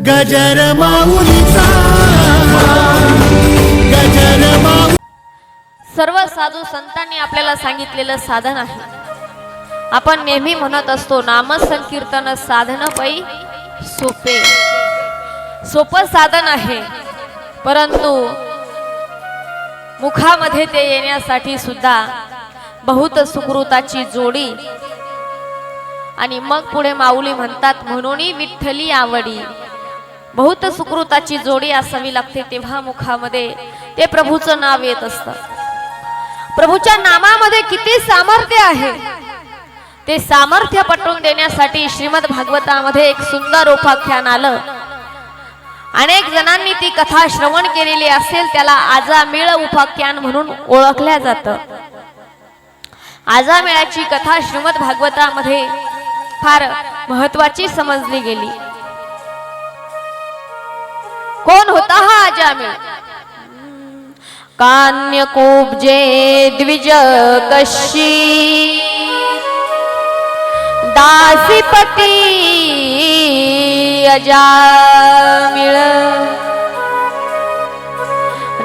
गजर माऊलीचा गजर माऊली। सर्व साधू संतांनी आपल्याला सांगितलेलं साधन आहे। आपण नेहमी म्हणत असतो नामसंकीर्तन साधन पै सोपं साधन आहे, परंतु मुखामध्ये ते येण्यासाठी सुद्धा बहुत सुकृताची जोडी। आणि मग पुढे माऊली म्हणतात म्हणून विठ्ठली आवडी। बहुत सुकृताची जोडी असावी लागते, तेव्हा मुखामध्ये ते प्रभूचं नाव येत असतं। प्रभूच्या नामामध्ये किती सामर्थ्य आहे, ते सामर्थ्य पटवून देण्यासाठी श्रीमद भागवतामध्ये एक सुंदर उपाख्यान आलं। अनेक जणांनी ती कथा श्रवण केलेली असेल, त्याला आजामेळ उपाख्यान म्हणून ओळखल्या जातं। आजामेळाची कथा श्रीमद भागवतामध्ये फार महत्वाची समजली गेली। कोण होता हा आजामेळ? कान्यकुब्जे द्विज कशी दासीपती अजामिळ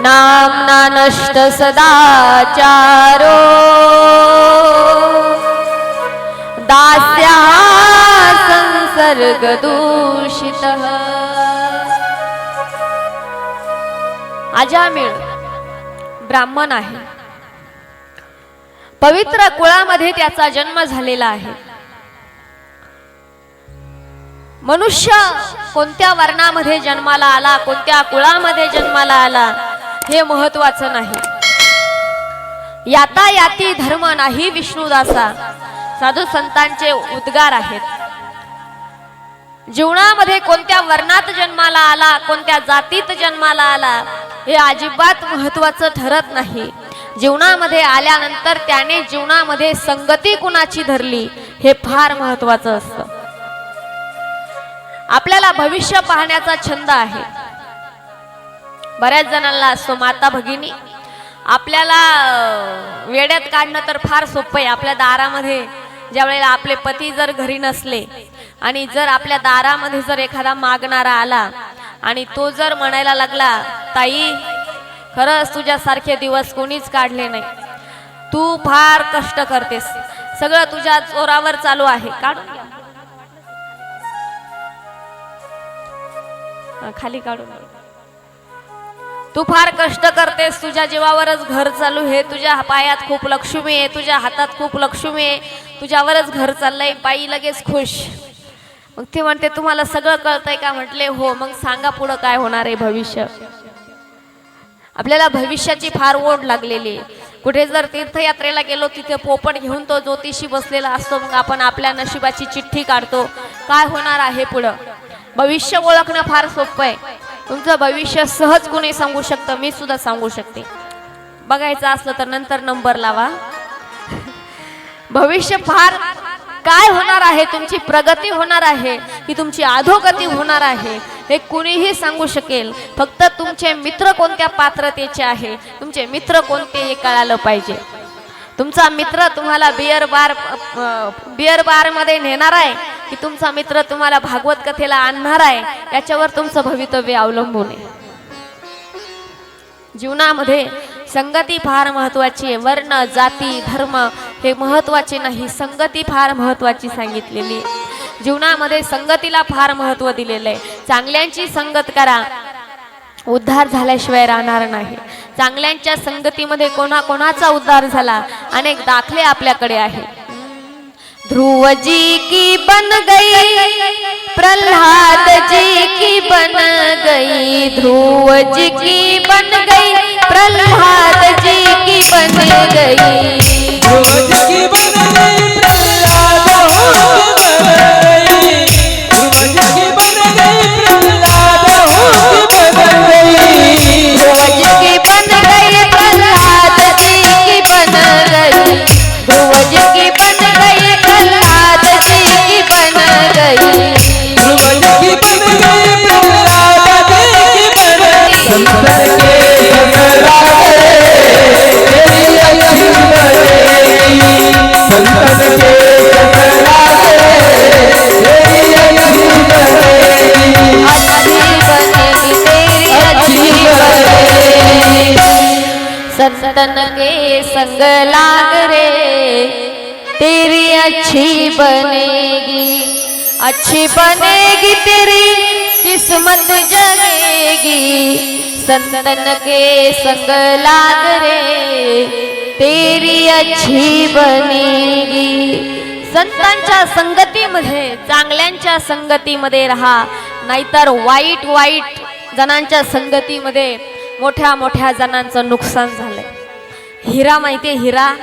नामना नष्ट सदाचारो दास्या संसर्ग दूषितः। अजामिळ ब्राह्मण आहे, पवित्र कुळामध्ये त्याचा जन्म झालेला आहे। मनुष्य कोणत्या वर्णामध्ये जन्माला आला, कोणत्या कुळामध्ये जन्माला आला हे महत्वाचं नाही। याता याती धर्म नाही विष्णुदासा साधू संतांचे उद्गार आहेत। जीवनामध्ये कोणत्या वर्णात जन्माला आला, कोणत्या जातीत जन्माला आला हे अजिबात महत्वाचं ठरत नाही। जीवनामध्ये आल्यानंतर त्याने जीवनामध्ये संगती कुणाची धरली हे फार महत्वाचं असतं। आपल्याला भविष्य पाहण्याचा छंद आहे, बऱ्याच जणांना असतो। माता भगिनी, आपल्याला वेड्यात काढणं तर फार सोपं आहे। आपल्या दारामध्ये ज्या वेळेला आपले पती जर घरी नसले आणि जर आपल्या दारामध्ये जर एखादा मागणारा आला आणि तो जर म्हणायला लागला, ताई खरंच तुझ्यासारखे दिवस कोणीच काढले नाही, तू फार कष्ट करतेस, सगळं तुझ्या जोरावर चालू आहे, काढून घ्या, खाली काढून, तू फार कष्ट करतेस, तुझ्या जीवावरच घर चालू आहे, तुझ्या पायात खूप लक्ष्मी आहे, तुझ्या हातात खूप लक्ष्मी आहे, तुझ्यावरच घर चाललंय, बाई लगेच खुश। मग ते म्हणते तुम्हाला सगळं कळतंय का? म्हटले हो। मग सांगा पुढं काय होणार आहे भविष्य? आपल्याला भविष्याची फार ओढ लागलेली आहे। कुठे जर तीर्थयात्रेला गेलो तिथे पोपट घेऊन तो ज्योतिषी बसलेला असतो, मग आपण आपल्या नशिबाची चिठ्ठी काढतो, काय होणार आहे पुढं। भविष्य ओळखणं फार सोपं आहे। तुमचं भविष्य सहज कोणी सांगू शकतं, मी सुद्धा सांगू शकते। बघायचं असलं तर नंतर नंबर लावा। भविष्य फार काय होणार आहे, तुमची प्रगती होणार आहे की तुमची अधोगती होणार आहे हे कुणीही सांगू शकेल। फक्त तुमचे मित्र कोणत्या पात्रतेचे आहे, तुमचे मित्र कोणते हे कळालं पाहिजे। तुमचा मित्र तुम्हाला बियर बार मध्ये नेणार आहे की तुमचा मित्र तुम्हाला भागवत कथेला आणणार आहे, याच्यावर तुमचं भवितव्य अवलंबून आहे। जीवनामध्ये संगती फार महत्वाची आहे। वर्ण जाती धर्म हे महत्वाचे नाही, संगती फार महत्वाची सांगितलेली आहे। जीवनामध्ये संगतीला फार महत्व दिलेलं आहे। चांगल्यांची संगत करा, उद्धार झाल्याशिवाय राहणार नाही। चांगल्यांच्या संगतीमध्ये कोणाचा उद्धार झाला अनेक दाखले आपल्याकडे आहे। ध्रुव जी की बन गई, प्रल्हाद जी की बन गई, ध्रुव जी की बन गई, प्रल्हाद जी की बन गई, ध्रुव जी की बन गई, प्रल्हाद हो गई, ध्रुव जी की बन गई, प्रल्हाद हो गई, ध्रुव जी की बन गई, प्रल्हाद जी की बन गई, ध्रुव जी की बन गई, प्रल्हाद जी की बन गई, ध्रुव जी की बन गई, प्रल्हाद जी की बन गई। संतर के अच्छी बनेगी, अच्छी बनेगी तेरी किस्मत जगेगी, संतन के संग लाग रे तेरी अच्छी बनेगी। संतांच्या संगतीमध्ये, चांगल्यांच्या संगतीमध्ये राहा, नाहीतर वाईट वाईट जणांच्या संगतीमध्ये मोठ्या मोठ्या जणांचं नुकसान झालंय। हिरा माहितीये, हिरा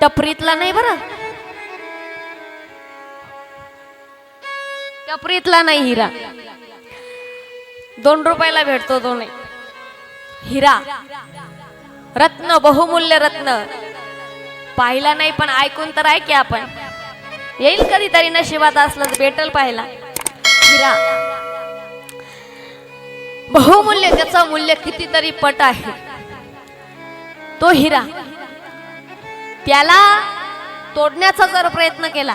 टपरीतला नाही बरं, टपरीतला नाही हिरा, 2 रुपयाला भेटतो तो नाही हिरा, रत्न, बहुमूल्य रत्न। पाहिला नाही पण ऐकून तर आहे की आपण, येईल कधीतरी नशिबात असलं तर भेटल पाहिला हिरा। बहुमूल्य, त्याचं मूल्य कितीतरी पट आहे तो हिरा। त्याला तोडण्याचा जर प्रयत्न केला